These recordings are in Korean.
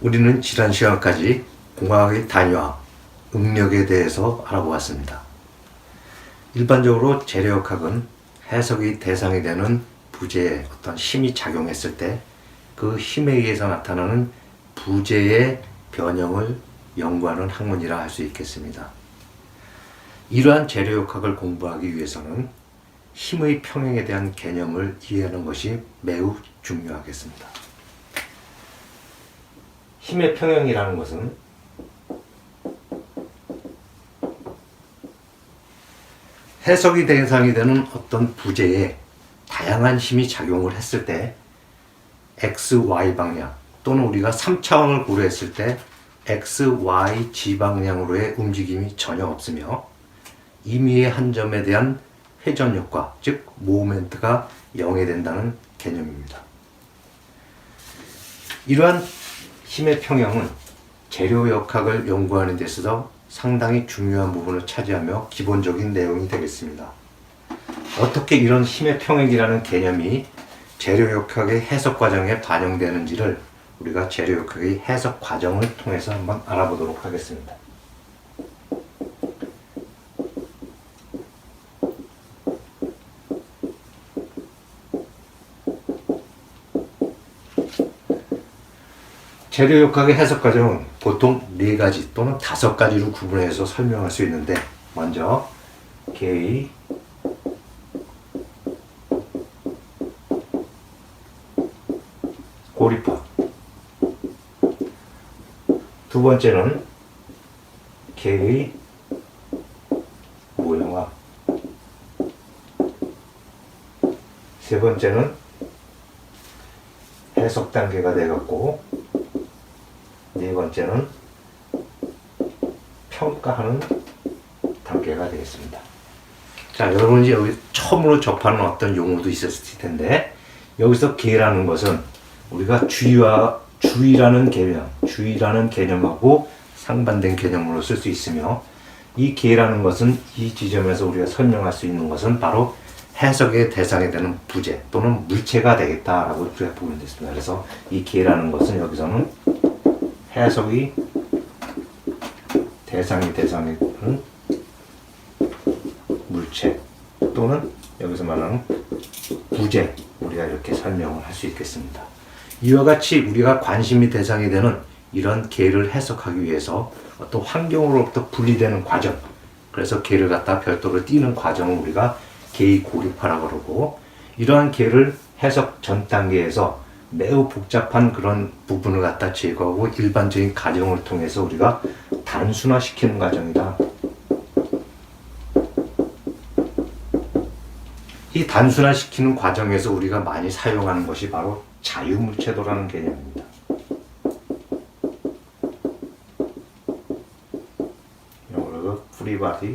우리는 지난 시간까지 공학의 단위와 응력에 대해서 알아보았습니다. 일반적으로 재료역학은 해석의 대상이 되는 부재에 어떤 힘이 작용했을 때 그 힘에 의해서 나타나는 부재의 변형을 연구하는 학문이라 할 수 있겠습니다. 이러한 재료역학을 공부하기 위해서는 힘의 평형에 대한 개념을 이해하는 것이 매우 중요하겠습니다. 힘의 평형이라는 것은 해석의 대상이 되는 어떤 부재에 다양한 힘이 작용을 했을 때 x, y 방향 또는 우리가 3차원을 고려했을 때 x, y, g 방향으로의 움직임이 전혀 없으며 임의의 한 점에 대한 회전 효과, 즉 모멘트가 0이 된다는 개념입니다. 이러한 힘의 평형은 재료역학을 연구하는 데 있어서 상당히 중요한 부분을 차지하며 기본적인 내용이 되겠습니다. 어떻게 이런 힘의 평형이라는 개념이 재료역학의 해석 과정에 반영되는지를 우리가 재료역학의 해석 과정을 통해서 한번 알아보도록 하겠습니다. 재료역학의 해석 과정은 보통 4가지 또는 5가지로 구분해서 설명할 수 있는데, 먼저 개의, 고립화, 두 번째는 개의 모형화, 세 번째는 해석 단계가 되었고, 네 번째는 평가하는 단계가 되겠습니다. 자, 여러분이 여기 처음으로 접하는 어떤 용어도 있었을 텐데, 여기서 개라는 것은 우리가 주의라는 개념하고 상반된 개념으로 쓸 수 있으며, 이 개라는 것은 이 지점에서 우리가 설명할 수 있는 것은 바로 해석의 대상이 되는 부재 또는 물체가 되겠다라고 우리가 보면 됐습니다. 그래서 이 개라는 것은 여기서는 해석의 대상이 되는 물체 또는 여기서 말하는 부재, 우리가 이렇게 설명을 할 수 있겠습니다. 이와 같이 우리가 관심이 대상이 되는 이런 개를 해석하기 위해서 어떤 환경으로부터 분리되는 과정, 그래서 개를 갖다 별도로 띄는 과정을 우리가 개의 고립화라고 그러고, 이러한 개를 해석 전 단계에서 매우 복잡한 그런 부분을 갖다 제거하고 일반적인 과정을 통해서 우리가 단순화시키는 과정이다. 이 단순화시키는 과정에서 우리가 많이 사용하는 것이 바로 자유물체도라는 개념입니다. 영어로 프리바디,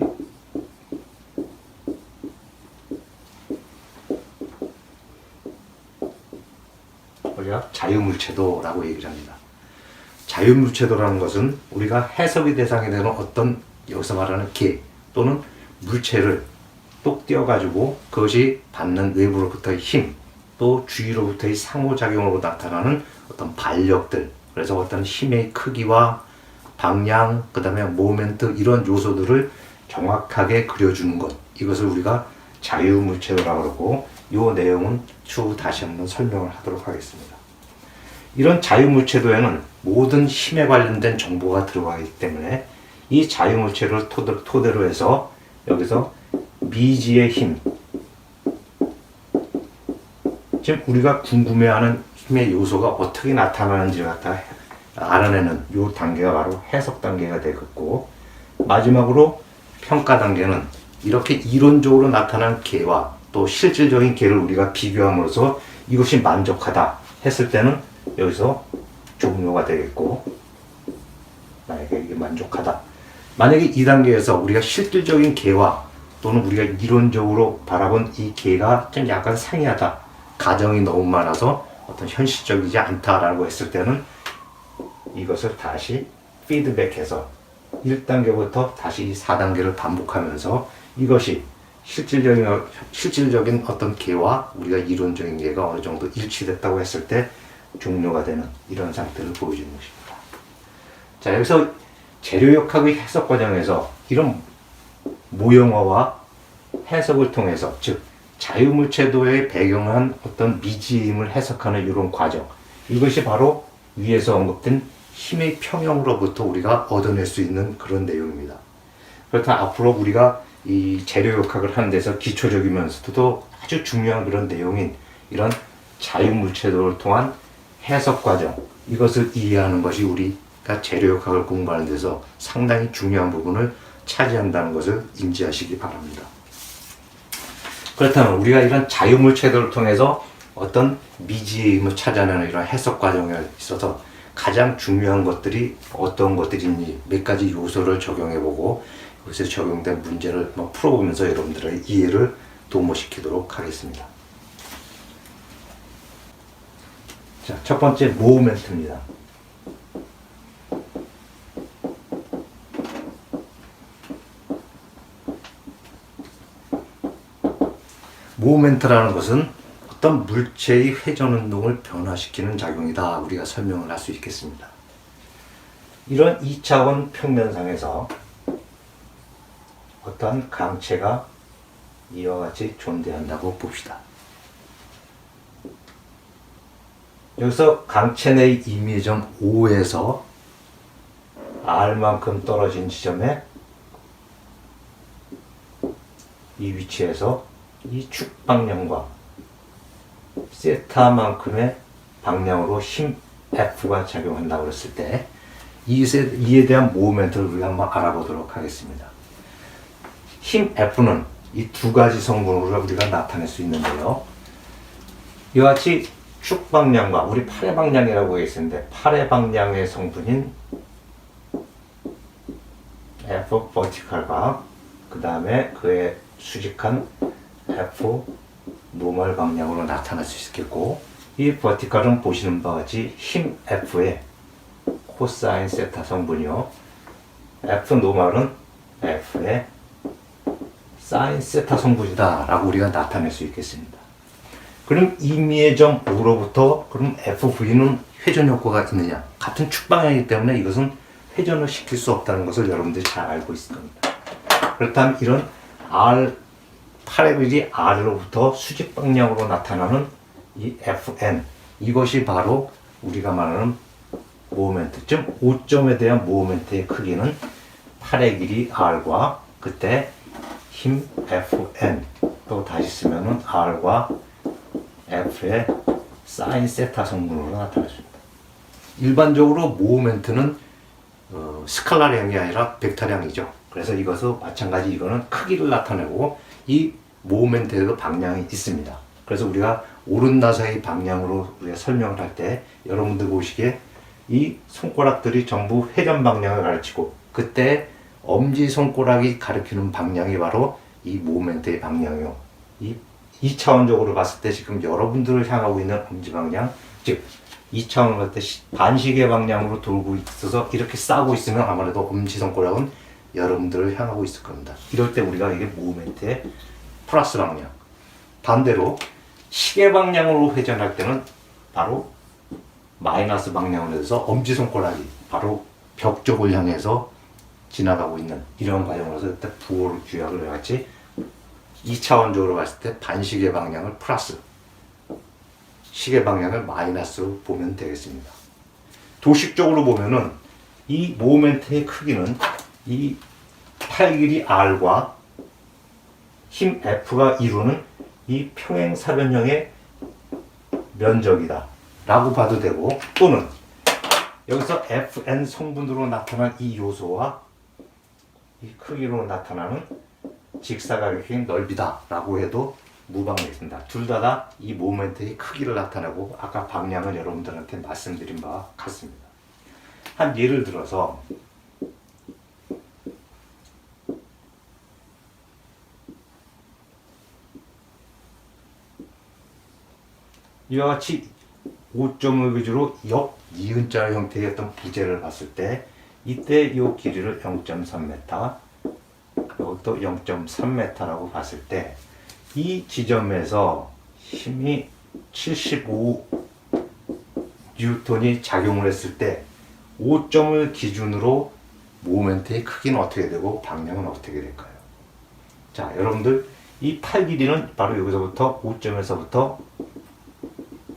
우리가 자유물체도라고 얘기를 합니다. 자유물체도라는 것은 우리가 해석의 대상이 되는 어떤, 여기서 말하는 개 또는 물체를 똑 띄어가지고 그것이 받는 외부로부터의 힘, 또 주위로부터의 상호작용으로 나타나는 어떤 반력들, 그래서 어떤 힘의 크기와 방향, 그 다음에 모멘트, 이런 요소들을 정확하게 그려주는 것, 이것을 우리가 자유물체도라고 그러고, 이 내용은 추후 다시 한번 설명을 하도록 하겠습니다. 이런 자유물체도에는 모든 힘에 관련된 정보가 들어가기 때문에 이 자유물체를 토대로 해서 여기서 미지의 힘, 즉 우리가 궁금해하는 힘의 요소가 어떻게 나타나는지를 갖다 알아내는 이 단계가 바로 해석 단계가 되겠고, 마지막으로 평가 단계는 이렇게 이론적으로 나타난 개와 또 실질적인 개를 우리가 비교함으로써 이것이 만족하다 했을 때는 여기서 종료가 되겠고, 만약에 이게 만족하다, 만약에 이 단계에서 우리가 실질적인 개와 또는 우리가 이론적으로 바라본 이 개가 좀 약간 상이하다, 가정이 너무 많아서 어떤 현실적이지 않다라고 했을 때는 이것을 다시 피드백해서 1단계부터 다시 4단계를 반복하면서 이것이 실질적인 어떤 개와 우리가 이론적인 개가 어느 정도 일치됐다고 했을 때 종료가 되는 이런 상태를 보여주는 것입니다. 자, 여기서 재료역학의 해석 과정에서 이런 모형어와 해석을 통해서, 즉 자유물체도에 배경한 어떤 미지의 힘을 해석하는 이런 과정, 이것이 바로 위에서 언급된 힘의 평형으로부터 우리가 얻어낼 수 있는 그런 내용입니다. 그렇다면 앞으로 우리가 이 재료역학을 하는 데서 기초적이면서도 아주 중요한 그런 내용인 이런 자유물체도를 통한 해석 과정, 이것을 이해하는 것이 우리가 재료역학을 공부하는 데서 상당히 중요한 부분을 차지한다는 것을 인지하시기 바랍니다. 그렇다면 우리가 이런 자유물체도를 통해서 어떤 미지의 힘을 찾아내는 이런 해석 과정에 있어서 가장 중요한 것들이 어떤 것들인지 몇 가지 요소를 적용해보고 여기서 적용된 문제를 풀어보면서 여러분들의 이해를 도모시키도록 하겠습니다. 자, 첫 번째 모멘트입니다. 모멘트라는 것은 어떤 물체의 회전 운동을 변화시키는 작용이다. 우리가 설명을 할 수 있겠습니다. 이런 2차원 평면상에서 어떤 강체가 이와 같이 존재한다고 봅시다. 여기서 강체 내의 임의점 O에서 R만큼 떨어진 지점에 이 위치에서 이 축 방향과 세타만큼의 방향으로 힘 F가 작용한다고 했을 때 이에 대한 모멘트를 우리가 한번 알아보도록 하겠습니다. 힘 F는 이 두 가지 성분으로 우리가 나타낼 수 있는데요. 이와 같이 축 방향과 우리 팔의 방향이라고 했었는데 팔의 방향의 성분인 F 버티컬과 그 다음에 그의 수직한 F 노멀 방향으로 나타날 수 있겠고, 이 버티컬은 보시는 바와 같이 힘 F의 코사인 세타 성분이요, F 노멀은 F의 사인 세타 성분이다 라고 우리가 나타낼 수 있겠습니다. 그럼 임의의 점 O로부터 그럼 FV는 회전 효과가 있느냐? 같은 축 방향이기 때문에 이것은 회전을 시킬 수 없다는 것을 여러분들이 잘 알고 있을 겁니다. 그렇다면 이런 팔의 길이 R로부터 수직 방향으로 나타나는 이 FN, 이것이 바로 우리가 말하는 모멘트, 즉 O점에 대한 모멘트의 크기는 팔의 길이 R과 그때 힘 FN, 또 다시 쓰면은 R과 F의 사인 세타 성분으로 나타났습니다. 일반적으로 모멘트는 스칼라량이 아니라 벡터량이죠. 그래서 이것도 마찬가지, 이거는 크기를 나타내고 이 모멘트에도 방향이 있습니다. 그래서 우리가 오른나사의 방향으로 우리가 설명을 할 때 여러분들 보시기에 이 손가락들이 전부 회전 방향을 가르치고 그때 엄지손가락이 가리키는 방향이 바로 이 모멘트의 방향이요. 이 2차원적으로 봤을 때 지금 여러분들을 향하고 있는 엄지 방향, 즉 2차원으로 봤을 때 반시계 방향으로 돌고 있어서 이렇게 싸고 있으면 아무래도 엄지손가락은 여러분들을 향하고 있을 겁니다. 이럴 때 우리가 이게 모멘트의 플러스 방향, 반대로 시계 방향으로 회전할 때는 바로 마이너스 방향으로 해서 엄지손가락이 바로 벽 쪽을 향해서 지나가고 있는 이런 과정으로서 그때 부호를 규약을 해같이 2차원적으로 봤을 때 반시계 방향을 플러스, 시계 방향을 마이너스로 보면 되겠습니다. 도식적으로 보면은 이 모멘트의 크기는 이 팔 길이 R과 힘 F가 이루는 이 평행사변형의 면적이다 라고 봐도 되고, 또는 여기서 Fn 성분으로 나타난 이 요소와 이 크기로 나타나는 직사각형의 넓이다 라고 해도 무방하겠습니다. 둘 다 이 모멘트의 크기를 나타내고 아까 방향을 여러분들한테 말씀드린 바와 같습니다. 한 예를 들어서 이와 같이 5점을 기준으로 역 니은자 형태의 어떤 부재를 봤을 때 이때 이 길이를 0.3m, 그리고 또 0.3m라고 봤을 때 이 지점에서 힘이 75 뉴턴이 작용을 했을 때 5점을 기준으로 모멘트의 크기는 어떻게 되고 방향은 어떻게 될까요? 자, 여러분들 이 팔 길이는 바로 여기서부터 5점에서부터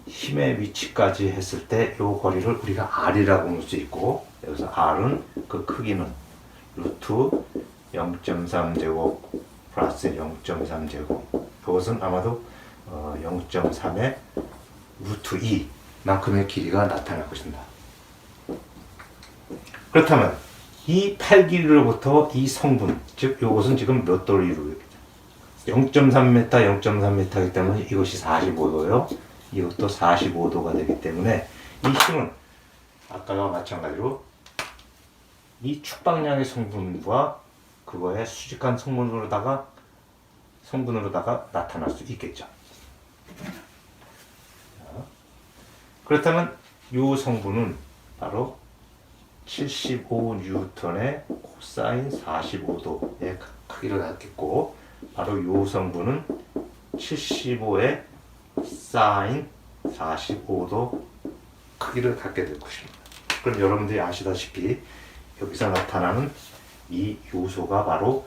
힘의 위치까지 했을 때 이 거리를 우리가 R이라고 볼 수 있고, 여기서 R은 그 크기는 루트 0.3제곱 플러스 0.3제곱, 이것은 아마도 0.3의 루트 2 만큼의 길이가 나타날 것입니다. 그렇다면 이 팔 길이로부터 이 성분, 즉 이것은 지금 몇 도를 이루겠죠? 0.3m, 0.3m이기 때문에 이것이 45도요. 이것도 45도가 되기 때문에 이 힘은 아까와 마찬가지로 이 축방량의 성분과 그거의 수직한 성분으로다가 나타날 수 있겠죠. 그렇다면 이 성분은 바로 75N의 코사인 45도의 크기를 갖겠고, 바로 이 성분은 75의 사인 45도 크기를 갖게 될 것입니다. 그럼 여러분들이 아시다시피 여기서 나타나는 이 요소가 바로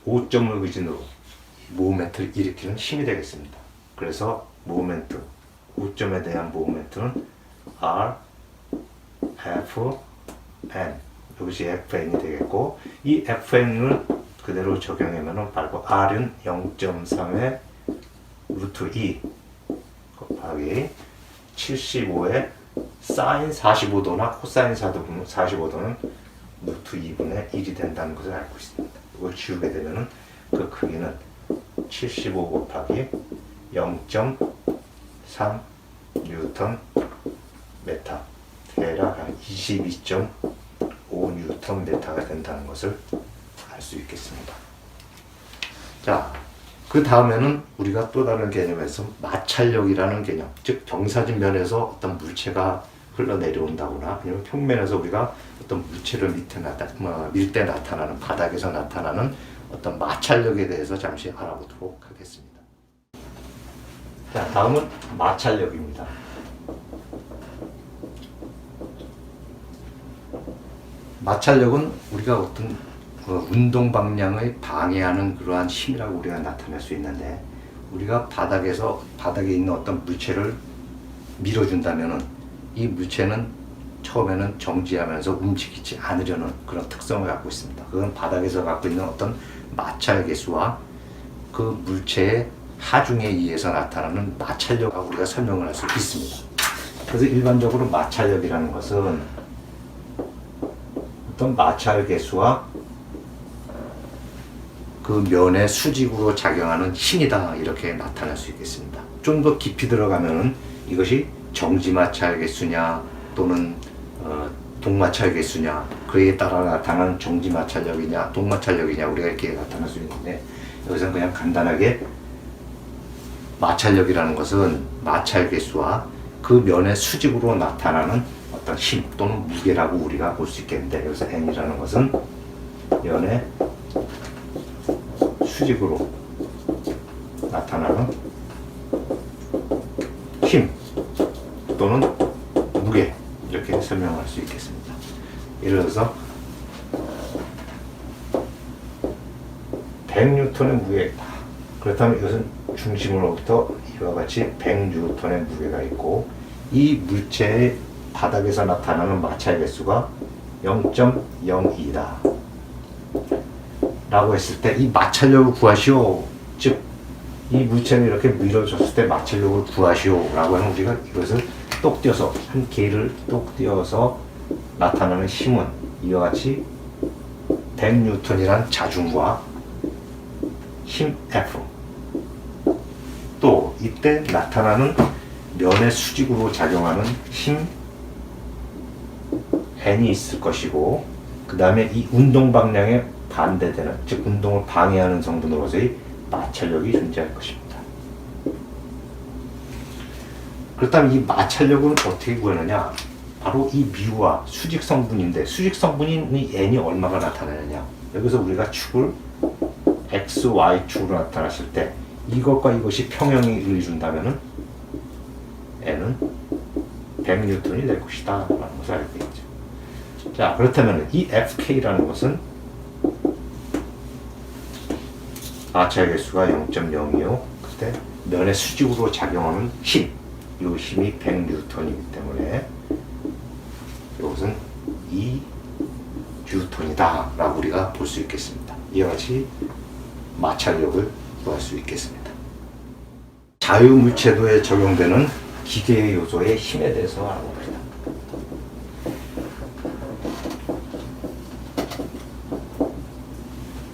5점을 기준으로 모멘트를 일으키는 힘이 되겠습니다. 그래서 모멘트, 5점에 대한 모멘트는 R, F, N, 이것이 Fn이 되겠고, 이 Fn을 그대로 적용하면 바로 R은 0.3의 루트 2 곱하기 75의 사인 45도나 코사인 45도는 루트 2분의 1이 된다는 것을 알고 있습니다. 이걸 지우게 되면 그 크기는 75 곱하기 0.3 뉴턴 메타, 대략 한 22.5 뉴턴 메타가 된다는 것을 알 수 있겠습니다. 자, 그 다음에는 우리가 또 다른 개념에서 마찰력이라는 개념, 즉 경사진 면에서 어떤 물체가 흘러내려온다거나 아니면 평면에서 우리가 어떤 물체를 밀 때 나타나는, 바닥에서 나타나는 어떤 마찰력에 대해서 잠시 알아보도록 하겠습니다. 자, 다음은 마찰력입니다. 마찰력은 우리가 어떤 운동 방향을 방해하는 그러한 힘이라고 우리가 나타낼 수 있는데, 우리가 바닥에 있는 어떤 물체를 밀어준다면은 이 물체는 처음에는 정지하면서 움직이지 않으려는 그런 특성을 갖고 있습니다. 그건 바닥에서 갖고 있는 어떤 마찰 계수와 그 물체의 하중에 의해서 나타나는 마찰력이라고 우리가 설명을 할 수 있습니다. 그래서 일반적으로 마찰력이라는 것은 어떤 마찰 계수와 그 면의 수직으로 작용하는 힘이다, 이렇게 나타날 수 있겠습니다. 좀 더 깊이 들어가면은 이것이 정지마찰 개수냐 또는 동마찰 개수냐, 그에 따라 나타나는 정지마찰력이냐 동마찰력이냐 우리가 이렇게 나타날 수 있는데, 여기서는 그냥 간단하게 마찰력이라는 것은 마찰 개수와 그 면의 수직으로 나타나는 어떤 힘 또는 무게라고 우리가 볼 수 있겠는데, 여기서 N이라는 것은 면의 수직으로 나타나는 힘 또는 무게, 이렇게 설명할 수 있겠습니다. 예를 들어서 100N의 무게가 있다. 그렇다면 이것은 중심으로부터 이와 같이 100N의 무게가 있고, 이 물체의 바닥에서 나타나는 마찰 개수가 0.02다 라고 했을 때 이 마찰력을 구하시오, 즉 이 물체를 이렇게 밀어줬을 때 마찰력을 구하시오 라고 하는, 우리가 이것을 똑 띄어서 한 개를 똑 띄어서 나타나는 힘은 이와 같이 100N이란 자중과 힘 F, 또 이때 나타나는 면의 수직으로 작용하는 힘 N이 있을 것이고, 그 다음에 이 운동 방향에 반대되는, 즉 운동을 방해하는 성분으로서의 마찰력이 존재할 것입니다. 그렇다면 이 마찰력은 어떻게 구하느냐? 바로 이 미와 수직 성분인데, 수직 성분인 이 N이 얼마가 나타나느냐? 여기서 우리가 축을 X, Y 축으로 나타났을 때 이것과 이것이 평형을 이룬다면은 N은 100N이 될 것이다 라는 것을 알고 있죠. 자, 그렇다면 이 FK라는 것은 마찰 개수가 0.025, 그때 면의 수직으로 작용하는 힘, 이 힘이 100N이기 때문에 이것은 2N이다 라고 우리가 볼 수 있겠습니다. 이와 같이 마찰력을 구할 수 있겠습니다. 자유물체도에 적용되는 기계의 요소의 힘에 대해서 알아봅니다.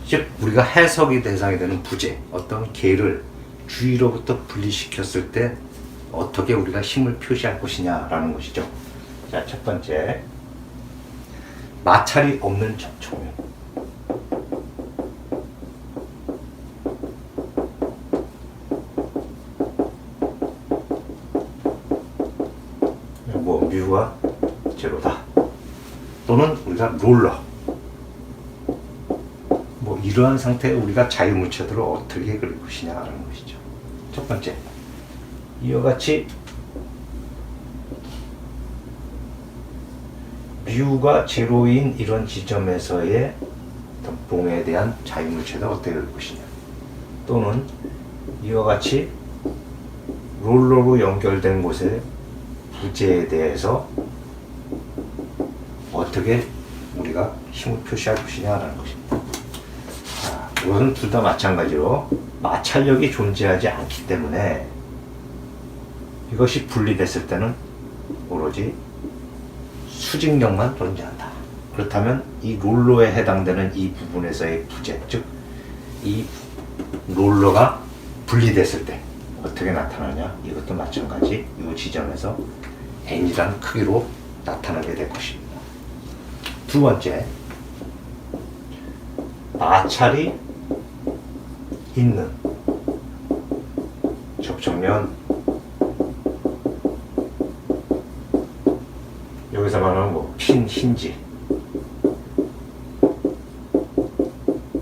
즉 우리가 해석이 대상이 되는 부재, 어떤 개를 주위로부터 분리시켰을 때 어떻게 우리가 힘을 표시할 것이냐라는 것이죠. 자, 첫 번째, 마찰이 없는 접촉면. 뭐 뮤가 제로다. 또는 우리가 롤러. 뭐 이러한 상태에 우리가 자유물체들을 어떻게 그릴 것이냐라는 것이죠. 첫 번째, 이와 같이 뮤가 제로인 이런 지점에서의 봉에 대한 자유물체를 어떻게 그릴 것이냐. 또는 이와 같이 롤러로 연결된 곳의 부재에 대해서 어떻게 우리가 힘을 표시할 것이냐라는 것입니다. 자, 이것은 둘 다 마찬가지로 마찰력이 존재하지 않기 때문에 이것이 분리됐을 때는 오로지 수직력만 존재한다. 그렇다면 이 롤러에 해당되는 이 부분에서의 부재, 즉 이 롤러가 분리됐을 때 어떻게 나타나냐, 이것도 마찬가지 이 지점에서 n이라는 크기로 나타나게 될 것입니다. 두 번째, 마찰이 있는 접촉면, 여기서 말하는 뭐 핀, 힌지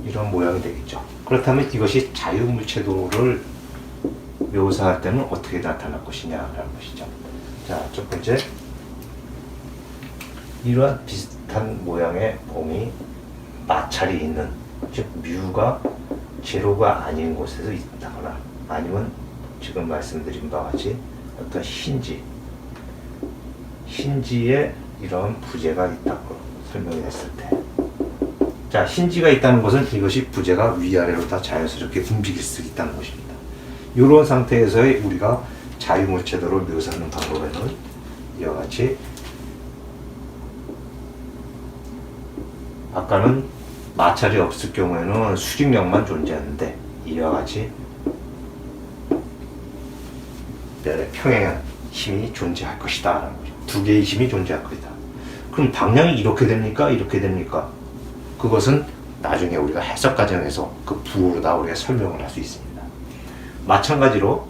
이런 모양이 되겠죠. 그렇다면 이것이 자유물체도를 묘사할 때는 어떻게 나타날 것이냐라는 것이죠. 자, 첫 번째, 이러한 비슷한 모양의 봉이 마찰이 있는, 즉 뮤가 제로가 아닌 곳에서 있다거나 아니면 지금 말씀드린 바와 같이 어떤 힌지에 이런 부재가 있다고 설명이 됐을 때, 자, 힌지가 있다는 것은 이것이 부재가 위아래로 다 자연스럽게 움직일 수 있다는 것입니다. 이런 상태에서의 우리가 자유물체도를 묘사하는 방법에는 이와 같이, 아까는 마찰이 없을 경우에는 수직력만 존재하는데 이와 같이 면의 평행한 힘이 존재할 것이다 라는 거죠. 두 개의 힘이 존재할 것이다. 그럼 방향이 이렇게 됩니까? 이렇게 됩니까? 그것은 나중에 우리가 해석 과정에서 그 부호로 다 우리가 설명을 할 수 있습니다. 마찬가지로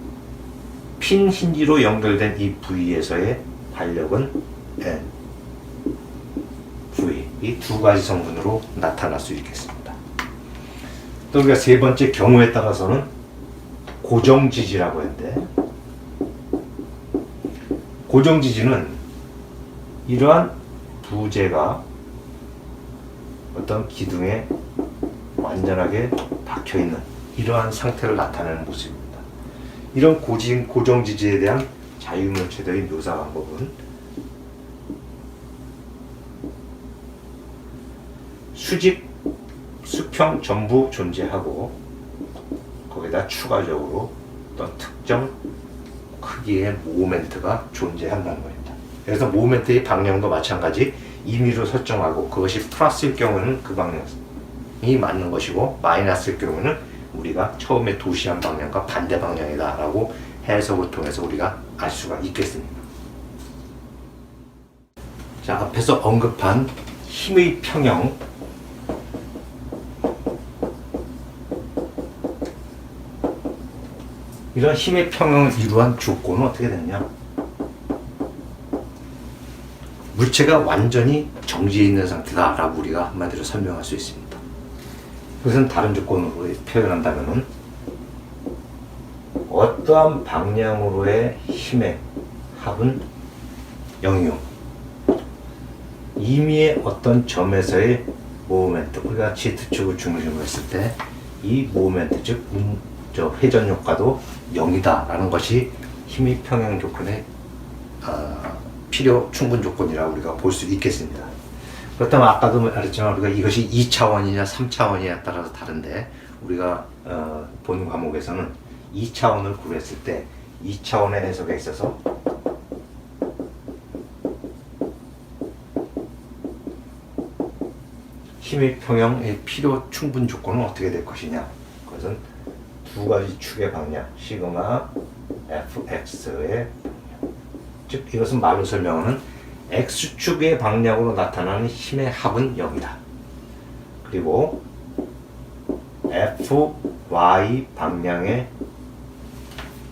핀 힌지로 연결된 이 부위에서의 반력은 N, V, 이 두 가지 성분으로 나타날 수 있겠습니다. 또 우리가 세 번째 경우에 따라서는 고정지지라고 했는데, 고정지지는 이러한 부재가 어떤 기둥에 완전하게 박혀있는 이러한 상태를 나타내는 모습입니다. 이런 고정지지에 대한 자유물체도의 묘사 방법은 수직, 수평 전부 존재하고 거기다 추가적으로 어떤 특정 크기의 모멘트가 존재한다는 겁니다. 그래서 모멘트의 방향도 마찬가지 임의로 설정하고, 그것이 플러스일 경우는 그 방향이 맞는 것이고 마이너스일 경우는 우리가 처음에 도시한 방향과 반대 방향이다 라고 해석을 통해서 우리가 알 수가 있겠습니다. 자, 앞에서 언급한 힘의 평형, 이런 힘의 평형을 이루한 조건은 어떻게 되느냐? 물체가 완전히 정지해 있는 상태다 라고 우리가 한마디로 설명할 수 있습니다. 그것은 다른 조건으로 표현한다면 어떠한 방향으로의 힘의 합은 0이요. 임의의 어떤 점에서의 모멘트, 우리가 Z축을 중심으로 했을 때 이 모멘트, 즉 회전 효과도 0이다 라는 것이 힘의 평형 조건의 필요 충분 조건이라고 우리가 볼 수 있겠습니다. 그렇다면 아까도 말했지만 우리가 이것이 2차원이냐 3차원이냐에 따라서 다른데, 우리가 본 과목에서는 2차원을 구했을 때 2차원의 해석에 있어서 힘의 평형의 필요 충분 조건은 어떻게 될 것이냐, 그것은 두 가지 축의 방향, 시그마 fx의 방향, 즉 이것은 말로 설명하는 x축의 방향으로 나타나는 힘의 합은 0이다. 그리고 fy 방향의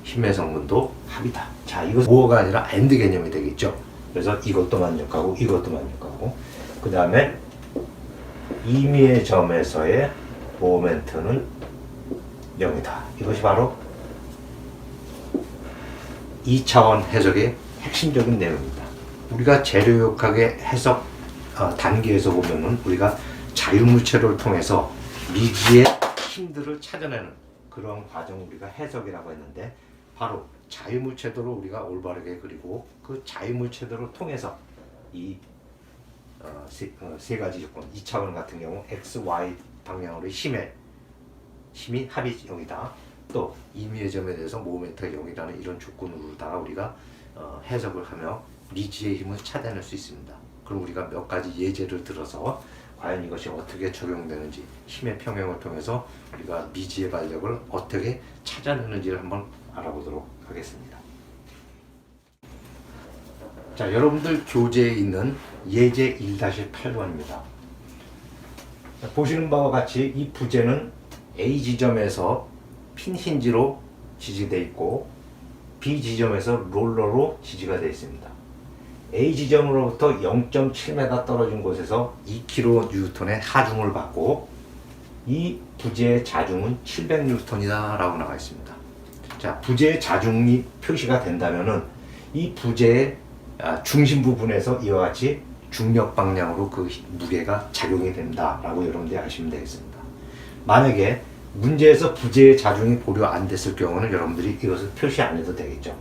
힘의 성분도 합이다. 자, 이것은 오어가 아니라 AND 개념이 되겠죠. 그래서 이것도 만족하고 이것도 만족하고, 그 다음에 임의의 점에서의 모멘트는 0이다. 이것이 바로 2차원 해석의 핵심적인 내용입니다. 우리가 재료역학의 해석 단계에서 보면은 우리가 자유물체를 통해서 미지의 힘들을 찾아내는 그런 과정을 우리가 해석이라고 했는데, 바로 자유물체도를 우리가 올바르게 그리고 그 자유물체도를 통해서 이 세 가지 조건, 2차원 같은 경우 x, y 방향으로 힘이 합이 0이다. 또 임의의 점에 대해서 모멘트가 0이라는 이런 조건으로다가 우리가 해석을 하며 미지의 힘을 찾아낼 수 있습니다. 그럼 우리가 몇 가지 예제를 들어서 과연 이것이 어떻게 적용되는지, 힘의 평형을 통해서 우리가 미지의 반력을 어떻게 찾아내는지를 한번 알아보도록 하겠습니다. 자, 여러분들 교재에 있는 예제 1-8번입니다. 보시는 바와 같이 이 부재는 A 지점에서 핀 힌지로 지지되어 있고 B 지점에서 롤러로 지지가 되어 있습니다. A 지점으로부터 0.7m 떨어진 곳에서 2kN의 하중을 받고 이 부재의 자중은 700N이다 라고 나와 있습니다. 자, 부재의 자중이 표시가 된다면은 이 부재의 중심 부분에서 이와 같이 중력 방향으로 그 무게가 작용이 된다 라고 여러분들이 아시면 되겠습니다. 만약에 문제에서 부재의 자중이 고려 안 됐을 경우는 여러분들이 이것을 표시 안 해도 되겠죠.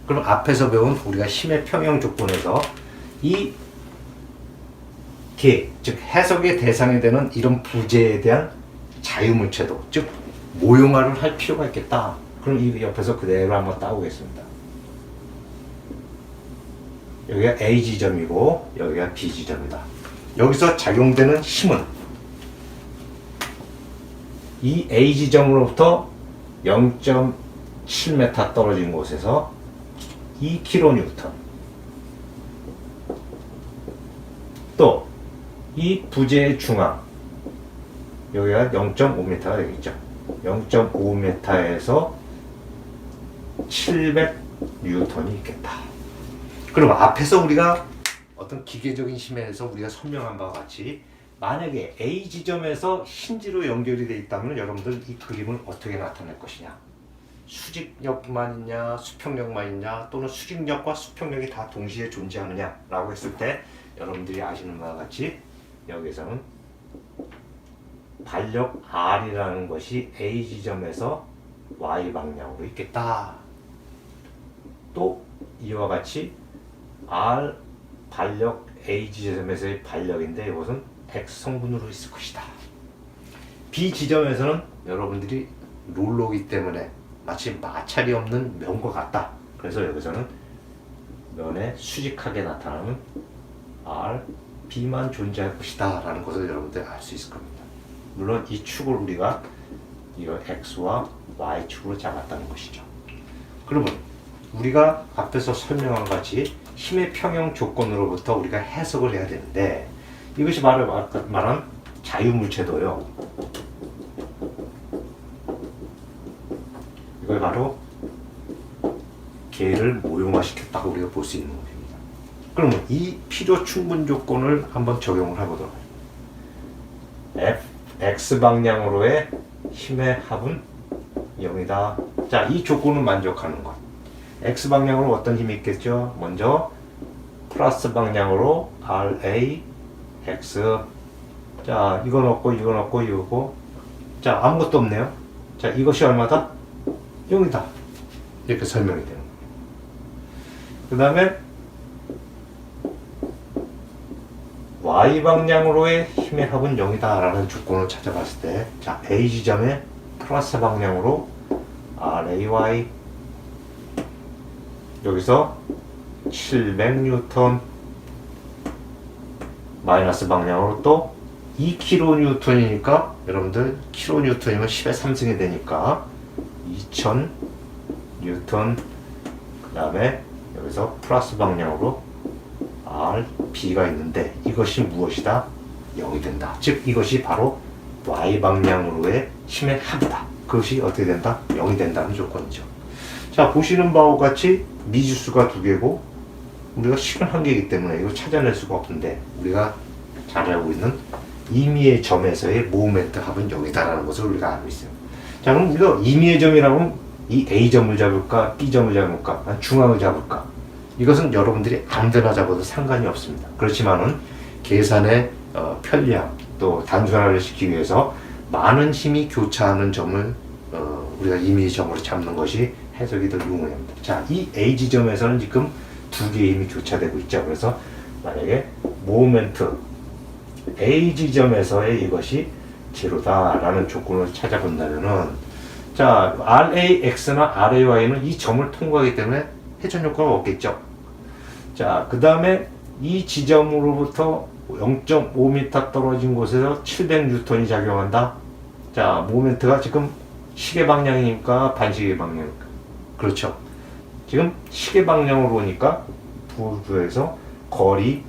그럼 앞에서 배운 우리가 힘의 평형 조건에서 이 즉 해석의 대상이 되는 이런 부재에 대한 자유물체도, 즉 모형화를 할 필요가 있겠다. 그럼 이 옆에서 그대로 한번 따보겠습니다. 여기가 A 지점이고 여기가 B 지점이다. 여기서 작용되는 힘은 이 A 지점으로부터 0.7m 떨어진 곳에서 2kN, 또 이 부재의 중앙 여기가 0.5m가 되겠죠. 0.5m에서 700N이 있겠다. 그럼 앞에서 우리가 어떤 기계적인 힘에서 우리가 설명한 바와 같이 만약에 A 지점에서 힌지로 연결이 되어 있다면 여러분들 이 그림을 어떻게 나타낼 것이냐, 수직력만 있냐 수평력만 있냐, 또는 수직력과 수평력이 다 동시에 존재하느냐 라고 했을 때 여러분들이 아시는 바와 같이 여기서는 반력 R이라는 것이 A 지점에서 Y 방향으로 있겠다. 또 이와 같이 R 반력 A 지점에서의 반력인데 이것은 X 성분으로 있을 것이다. B 지점에서는 여러분들이 롤러이기 때문에 마치 마찰이 없는 면과 같다. 그래서 여기서는 면에 수직하게 나타나는 R, B만 존재할 것이다 라는 것을 여러분들 알 수 있을 겁니다. 물론 이 축을 우리가 이 X와 Y축으로 잡았다는 것이죠. 그러면 우리가 앞에서 설명한 같이 힘의 평형 조건으로부터 우리가 해석을 해야 되는데, 이것이 바로 말한 자유물체도요. 이걸 바로 개를 모형화시켰다고 우리가 볼 수 있는 겁니다. 그러면 이 필요 충분 조건을 한번 적용을 해보도록 해요. X 방향으로의 힘의 합은 0이다. 자, 이 조건을 만족하는 것. X 방향으로 어떤 힘이 있겠죠? 먼저 플러스 방향으로 RA X. 자, 이거 넣고 이거 넣고 이거고. 자, 아무것도 없네요. 자, 이것이 얼마다? 0이다. 이렇게 설명이 되는 거예요. 그 다음에 Y 방향으로의 힘의 합은 0이다 라는 조건을 찾아봤을 때, 자, A 지점에 플러스 방향으로 RAY, 여기서 700N, 마이너스 방향으로 또 2kN이니까 여러분들 kN이면 10의 3승이 되니까 2000N, 그 다음에 여기서 플러스 방향으로 RB가 있는데 이것이 무엇이다? 0이 된다. 즉 이것이 바로 Y 방향으로의 힘의 합이다. 그것이 어떻게 된다? 0이 된다는 조건이죠. 자, 보시는 바와 같이 미지수가 두 개고 우리가 식은 한 개이기 때문에 이거 찾아낼 수가 없는데, 우리가 잘 알고 있는 임의의 점에서의 모멘트 합은 0이다라는 것을 우리가 알고 있어요. 자, 그럼 우리가 임의의 점이라고 하면 이 A점을 잡을까, B점을 잡을까, 중앙을 잡을까? 이것은 여러분들이 아무데나 잡아도 상관이 없습니다. 그렇지만은 계산의 편리함, 또 단순화를 시키기 위해서 많은 힘이 교차하는 점을 우리가 임의의 점으로 잡는 것이 해석이 더 용이합니다. 자, 이 A 지점에서는 지금 두 개의 힘이 교차되고 있죠. 그래서 만약에 모멘트 A 지점에서의 이것이 제로다라는 조건을 찾아본다면은, 자, RAX나 RAY는 이 점을 통과하기 때문에 회전 효과가 없겠죠. 자, 그 다음에 이 지점으로부터 0.5m 떨어진 곳에서 700N이 작용한다. 자, 모멘트가 지금 시계 방향이니까 반시계 방향이니까. 그렇죠. 지금 시계 방향으로 오니까 부에서 거리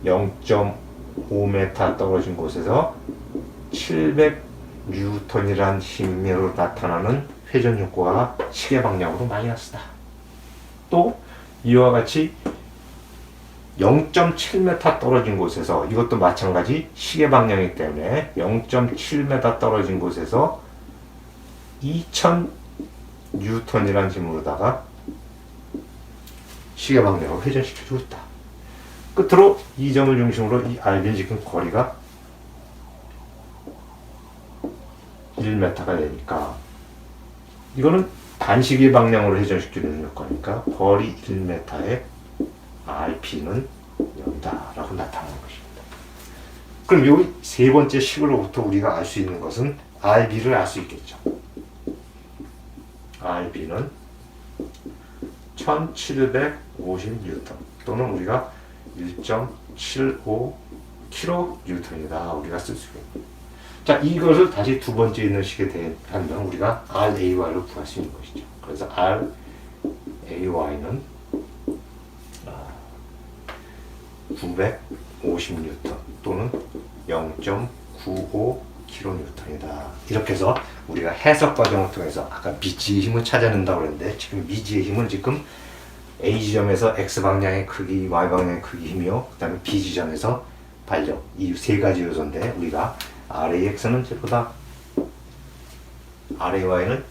0.5m 떨어진 곳에서 700N이란 힘으로 나타나는 회전 효과가 시계 방향으로 마이너스다. 또 이와 같이 0.7m 떨어진 곳에서, 이것도 마찬가지 시계 방향이기 때문에 0.7m 떨어진 곳에서 2000N이란 힘으로다가 시계 방향으로 회전시켜주고 있다. 끝으로 이 점을 중심으로 이 RB는 지금 거리가 1m가 되니까 이거는 반시계 방향으로 회전시키는 효과니까 거리 1m에 RP는 0이다 라고 나타나는 것입니다. 그럼 이 세 번째 식으로부터 우리가 알 수 있는 것은 RB를 알 수 있겠죠. RB는 1750N 또는 우리가 1.75kN이다 우리가 쓸 수 있는. 자, 이것을 다시 두 번째 있는 식에 대하면 우리가 RAY를 구할 수 있는 것이죠. 그래서 RAY는 950N 또는 0.95kN이다. 이렇게 해서 우리가 해석 과정을 통해서 아까 미지의 힘을 찾아낸다고 그랬는데, 지금 미지의 힘은 지금 A 지점에서 X 방향의 크기, Y 방향의 크기 힘이요. 그 다음에 B 지점에서 반력, 이 세 가지 요소인데 우리가 RAX는 제보다 RAY는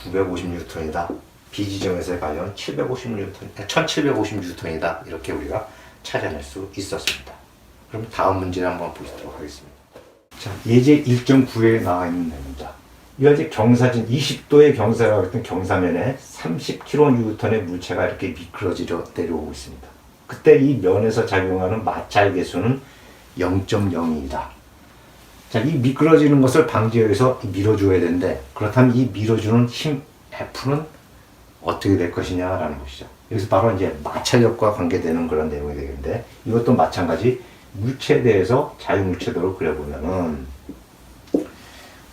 950N이다. B 지점에서의 반력은 1750N이다. 이렇게 우리가 찾아낼 수 있었습니다. 그럼 다음 문제를 한번 보시도록 하겠습니다. 자, 예제 1.9에 나와 있는 내용입니다. 이거 이제 경사진 20도의 경사라고 했던 경사면에 30kN의 물체가 이렇게 미끄러지려 내려오고 있습니다. 그때 이 면에서 작용하는 마찰 계수는 0.02이다. 자, 이 미끄러지는 것을 방지하기 위해서 밀어줘야 되는데, 그렇다면 이 밀어주는 힘 F는 어떻게 될 것이냐라는 것이죠. 여기서 바로 이제 마찰력과 관계되는 그런 내용이 되겠는데, 이것도 마찬가지 물체에 대해서 자유물체도로 그려보면은,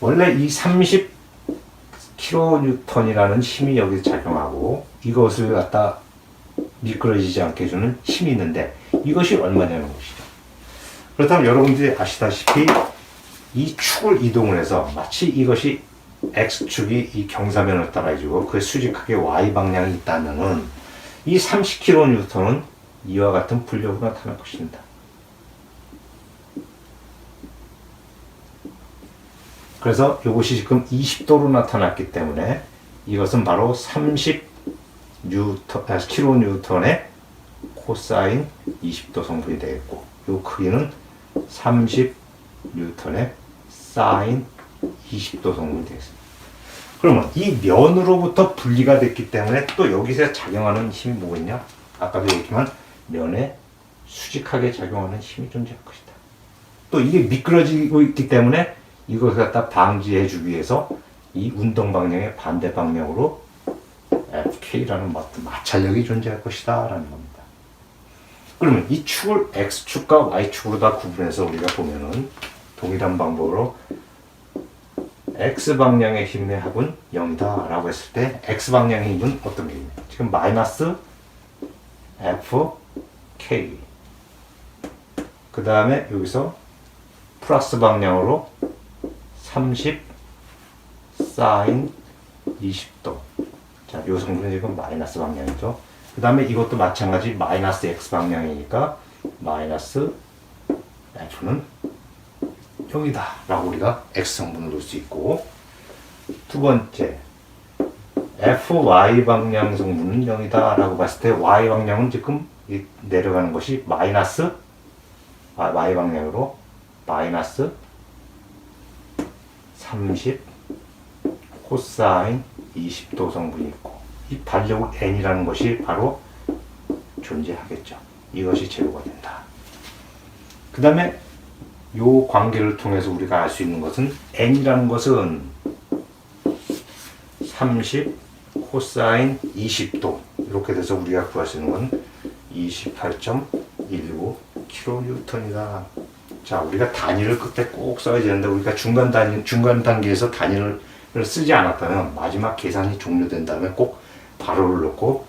원래 이 30kN이라는 힘이 여기서 작용하고 이것을 갖다 미끄러지지 않게 해주는 힘이 있는데, 이것이 얼마냐는 것이죠. 그렇다면 여러분들이 아시다시피 이 축을 이동을 해서 마치 이것이 X축이 이 경사면을 따라해주고 그 수직하게 Y 방향이 있다면은 이 30kN은 이와 같은 분력으로 나타날 것입니다. 그래서 이것이 지금 20도로 나타났기 때문에 이것은 바로 30kN의 코사인 20도 성분이 되겠고, 요 크기는 30N의 사인 20도 성분이 되겠습니다. 그러면 이 면으로부터 분리가 됐기 때문에 또 여기서 작용하는 힘이 뭐겠냐? 아까도 얘기했지만 면에 수직하게 작용하는 힘이 존재할 것이다. 또 이게 미끄러지고 있기 때문에 이것을 갖다 방지해 주기 위해서 이 운동 방향의 반대 방향으로 FK라는 마찰력이 존재할 것이다 라는 겁니다. 그러면 이 축을 X축과 Y축으로 다 구분해서 우리가 보면은 동일한 방법으로 X방향의 힘의 합은 0이다 라고 했을 때 X방향의 힘은 어떤 게 있냐? 지금 마이너스 FK, 그 다음에 여기서 플러스 방향으로 30 사인 20도. 자, 요 성분은 지금 마이너스 방향이죠. 그 다음에 이것도 마찬가지 마이너스 X 방향이니까 마이너스 F는 0이다 라고 우리가 X 성분을 놓을 수 있고, 두 번째 FY 방향 성분은 0이다 라고 봤을 때 Y 방향은 지금 내려가는 것이 마이너스 Y 방향으로 마이너스 30 코사인 20도 성분이 있고, 이 반려구 n이라는 것이 바로 존재하겠죠. 이것이 제로가 된다. 그 다음에 이 관계를 통해서 우리가 알 수 있는 것은 n이라는 것은 30 코사인 20도 이렇게 돼서 우리가 구할 수 있는 건 28.19 kN이다. 자, 우리가 단위를 끝에 꼭 써야 되는데 우리가 중간 단계에서 단위를 쓰지 않았다면 마지막 계산이 종료된 다음에 꼭 바로를 넣고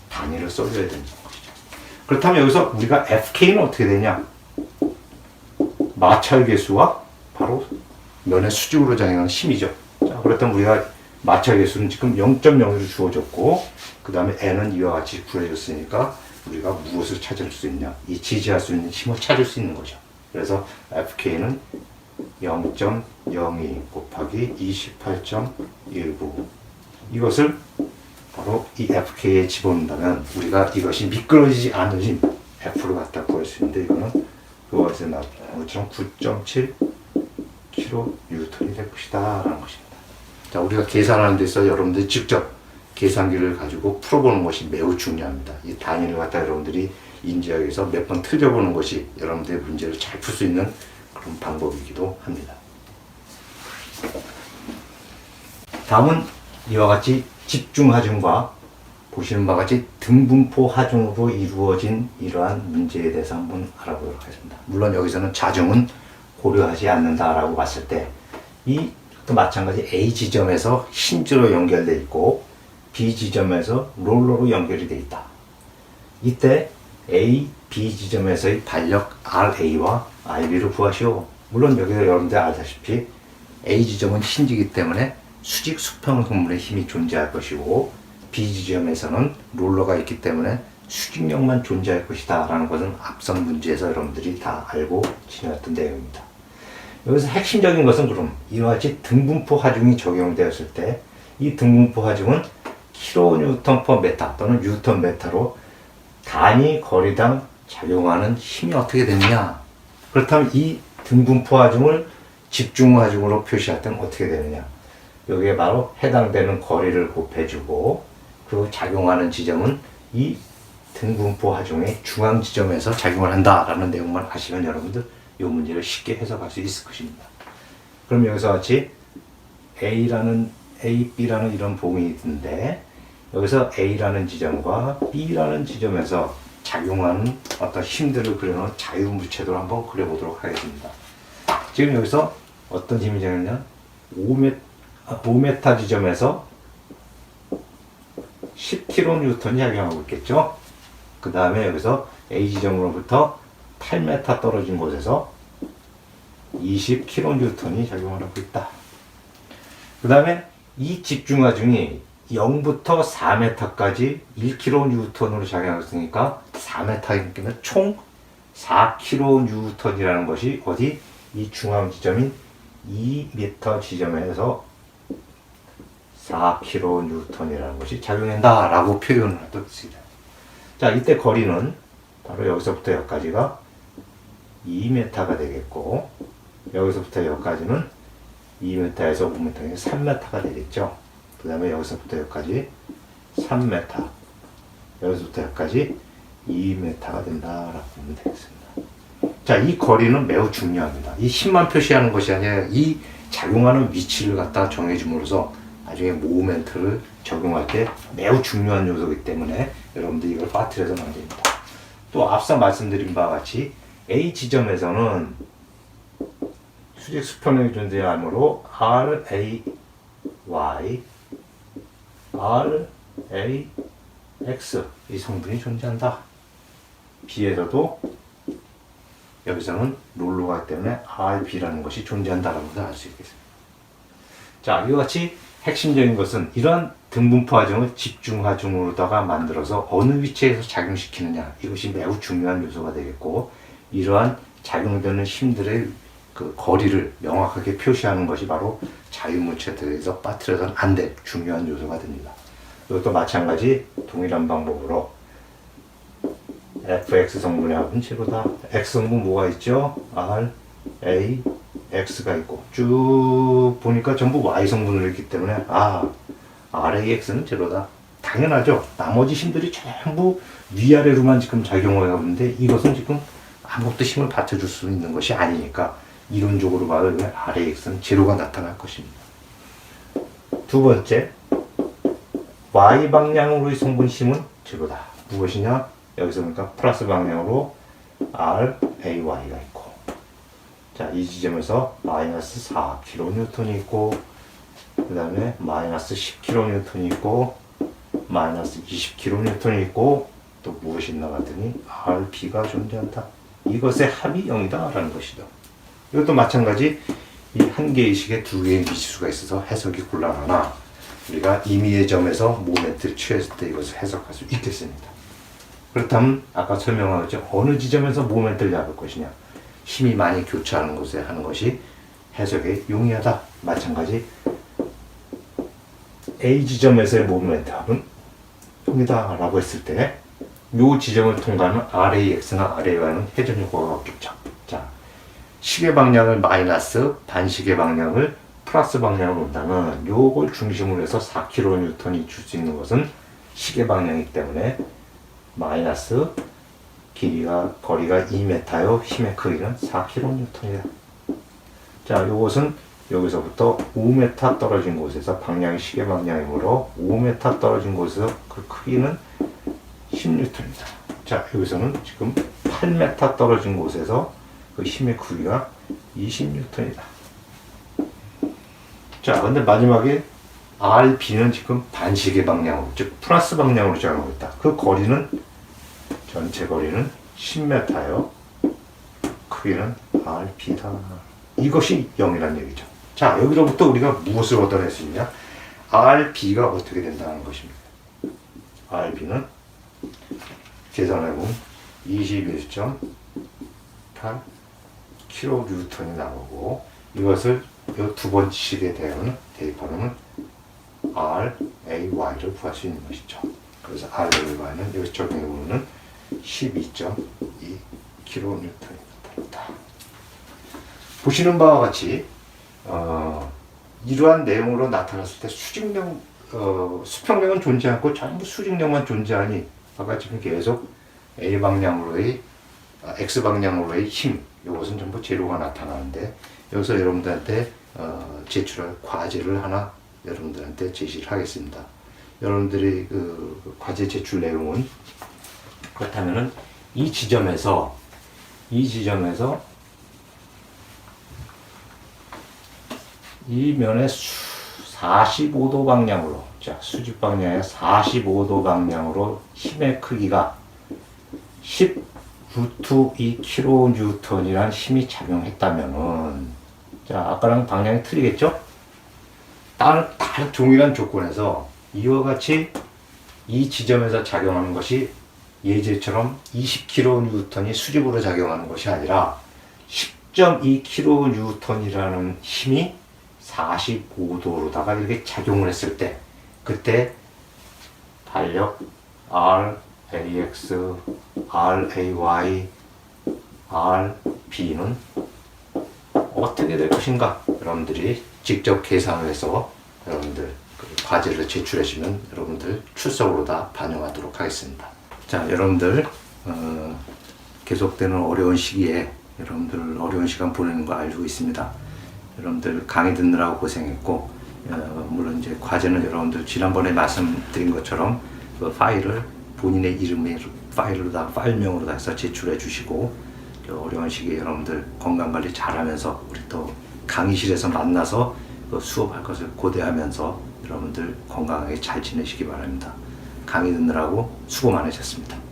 단위를 써줘야 되는 것이죠. 그렇다면 여기서 우리가 FK는 어떻게 되냐? 마찰계수와 바로 면의 수직으로 작용하는 힘이죠. 자, 그렇다면 우리가 마찰계수는 지금 0.0으로 주어졌고, 그 다음에 n은 이와 같이 구해졌으니까 우리가 무엇을 찾을 수 있냐? 이 지지할 수 있는 힘을 찾을 수 있는 거죠. 그래서 FK는 0.02 곱하기 28.19, 이것을 바로 이 FK에 집어넣는다면 우리가 이것이 미끄러지지 않으신 F를 갖다 구할 수 있는데, 이거는 그것에 나온 것처럼 9.7 kN이 될 것이다 라는 것입니다. 자, 우리가 계산하는 데서 여러분들이 직접 계산기를 가지고 풀어보는 것이 매우 중요합니다. 이 단위를 갖다 여러분들이 인지하기 위해서 몇 번 틀려보는 것이 여러분들의 문제를 잘 풀 수 있는 그런 방법이기도 합니다. 다음은 이와 같이 집중하중과 보시는 바와 같이 등분포 하중으로 이루어진 이러한 문제에 대해서 한번 알아보도록 하겠습니다. 물론 여기서는 자중은 고려하지 않는다라고 봤을 때 이또 마찬가지 A 지점에서 힌지로 연결되어 있고 B 지점에서 롤러로 연결이 되어 있다. 이때 A, B 지점에서의 반력 RA와 RB를 구하시오. 물론 여기서 여러분들 알다시피 A 지점은 힌지이기 때문에 수직 수평 성분의 힘이 존재할 것이고, B 지점에서는 롤러가 있기 때문에 수직력만 존재할 것이다 라는 것은 앞선 문제에서 여러분들이 다 알고 지내왔던 내용입니다. 여기서 핵심적인 것은 그럼 이와 같이 등분포 하중이 적용되었을 때 이 등분포 하중은 kN/m 또는 Nm로 단위 거리당 작용하는 힘이 어떻게 되느냐? 그렇다면 이 등분포 하중을 집중 하중으로 표시할 때는 어떻게 되느냐? 여기에 바로 해당되는 거리를 곱해주고 그 작용하는 지점은 이 등분포 하중의 중앙 지점에서 작용을 한다라는 내용만 아시면 여러분들 이 문제를 쉽게 해석할 수 있을 것입니다. 그럼 여기서 같이 A, B라는 이런 봉이 있는데, 여기서 A라는 지점과 B라는 지점에서 작용하는 어떤 힘들을 그려놓은 자유무채도를 한번 그려보도록 하겠습니다. 지금 여기서 어떤 힘이 작용하냐? 5m 지점에서 10kN 작용하고 있겠죠? 그 다음에 여기서 A 지점으로부터 8m 떨어진 곳에서 20kN 작용을 하고 있다. 그 다음에 이 집중하중이 0부터 4m까지 1kN으로 작용하고 있으니까 4m이니까 총 4kN이라는 것이 어디? 이 중앙 지점인 2m 지점에서 4kN이라는 것이 작용한다 라고 표현을 하도록 했습니다. 자, 이때 거리는 바로 여기서부터 여기까지가 2m가 되겠고, 여기서부터 여기까지는 2m에서 5m에 3m가 되겠죠. 그 다음에 여기서부터 여기까지 3m, 여기서부터 여기까지 2m가 된다라고 보면 되겠습니다. 자, 이 거리는 매우 중요합니다. 이 힘만 표시하는 것이 아니라 이 작용하는 위치를 갖다 정해줌으로써 나중에 모멘트를 적용할 때 매우 중요한 요소이기 때문에 여러분들 이걸 빠뜨려서는 안 됩니다. 또 앞서 말씀드린 바와 같이 A 지점에서는 수직 수평의 존재하므로 RAY, RAX 이 성분이 존재한다. B에서도 여기서는 롤러가 있기 때문에 RB라는 것이 존재한다라는 것을 알 수 있겠습니다. 자, 이와 같이 핵심적인 것은 이러한 등분포 과정을 집중화중으로다가 만들어서 어느 위치에서 작용시키느냐, 이것이 매우 중요한 요소가 되겠고, 이러한 작용되는 힘들의 그 거리를 명확하게 표시하는 것이 바로 자유물체들에서 빠뜨려서는 안 될 중요한 요소가 됩니다. 이것도 마찬가지 동일한 방법으로 fx 성분의 합은 제로다. x 성분 뭐가 있죠? r, a, x가 있고 쭉 보니까 전부 y 성분을 했기 때문에 RAX는 제로다. 당연하죠. 나머지 힘들이 전부 위아래로만 지금 작용을 하고 있는데 이것은 지금 아무것도 힘을 받쳐줄 수 있는 것이 아니니까 이론적으로 봐도 RAX는 제로가 나타날 것입니다. 두 번째, y 방향으로의 성분 힘은 제로다. 무엇이냐? 여기서 보니까 플러스 방향으로 RAY가 있고, 자, 이 지점에서 마이너스 4kN이 있고, 그 다음에 마이너스 10kN 있고, 마이너스 20kN 있고, 또 무엇이 나갔더니 RB가 존재한다. 이것의 합이 0이다 라는 것이죠. 이것도 마찬가지 이 한 개의 식에 두 개의 미지수가 있어서 해석이 곤란하나 우리가 임의의 점에서 모멘트를 취했을 때 이것을 해석할 수 있겠습니다. 그렇다면 아까 설명하셨죠. 어느 지점에서 모멘트를 잡을 것이냐, 힘이 많이 교차하는 곳에 하는 것이 해석에 용이하다. 마찬가지 A 지점에서의 모멘트 합은 0이다 라고 했을 때 이 지점을 통과하는 RAX나 RAY는 회전 효과가 없겠죠. 자, 시계 방향을 마이너스, 반시계 방향을 플러스 방향으로 온다면 요걸 중심으로 해서 4kN이 줄 수 있는 것은 시계 방향이기 때문에 마이너스 거리가 2m요. 힘의 크기는 4kN이다. 자, 요것은 여기서부터 5m 떨어진 곳에서 방향이 시계 방향이므로 5m 떨어진 곳에서 그 크기는 10N입니다. 자, 여기서는 지금 8m 떨어진 곳에서 그 힘의 크기가 20N이다. 자, 근데 마지막에 RB는 지금 반시계 방향으로, 즉 플러스 방향으로 작용하고 있다. 그 거리는 전체 거리는 10m요. 크기는 RB다. 이것이 0이라는 얘기죠. 자, 여기로부터 우리가 무엇을 얻어낼 수 있냐? RB가 어떻게 된다는 것입니다. RB는 계산해보면 21.8 kN 나오고, 이것을 이 두 번째 식에 대입하면 RAY를 구할 수 있는 것이죠. 그래서 RAY는 여기 적용해보면 12.2 kN이 됩니다. 보시는 바와 같이 이러한 내용으로 나타났을 때 수직령, 수평령은 존재하지 않고 전부 수직령만 존재하니 아까 지금 계속 A 방향으로의 X 방향으로의 힘, 이것은 전부 제로가 나타나는데 여기서 여러분들한테 제출할 과제를 하나 여러분들한테 제시를 하겠습니다. 여러분들이 그 과제 제출 내용은 그렇다면은 이 지점에서 이 면의 45도 방향으로, 자, 수직 방향의 45도 방향으로 힘의 크기가 10√2 kN이라는 힘이 작용했다면은, 자, 아까랑 방향이 틀리겠죠? 다른 동일한 조건에서 이와 같이 이 지점에서 작용하는 것이 예제처럼 20kN이 수직으로 작용하는 것이 아니라 10.2 kN이라는 힘이 45도로다가 이렇게 작용을 했을 때, 그때 달력 AX, RAY, RB는 어떻게 될 것인가 여러분들이 직접 계산을 해서 여러분들 그 과제를 제출해 주시면 여러분들 출석으로 다 반영하도록 하겠습니다. 자, 여러분들 계속되는 어려운 시기에 여러분들 어려운 시간 보내는 거 알고 있습니다. 여러분들 강의 듣느라고 고생했고 물론 이제 과제는 여러분들 지난번에 말씀드린 것처럼 그 파일을 본인의 이름의 파일로 다 파일명으로 다 해서 제출해 주시고 어려운 시기에 여러분들 건강관리 잘하면서 우리 또 강의실에서 만나서 그 수업할 것을 고대하면서 여러분들 건강하게 잘 지내시기 바랍니다. 강의 듣느라고 수고 많으셨습니다.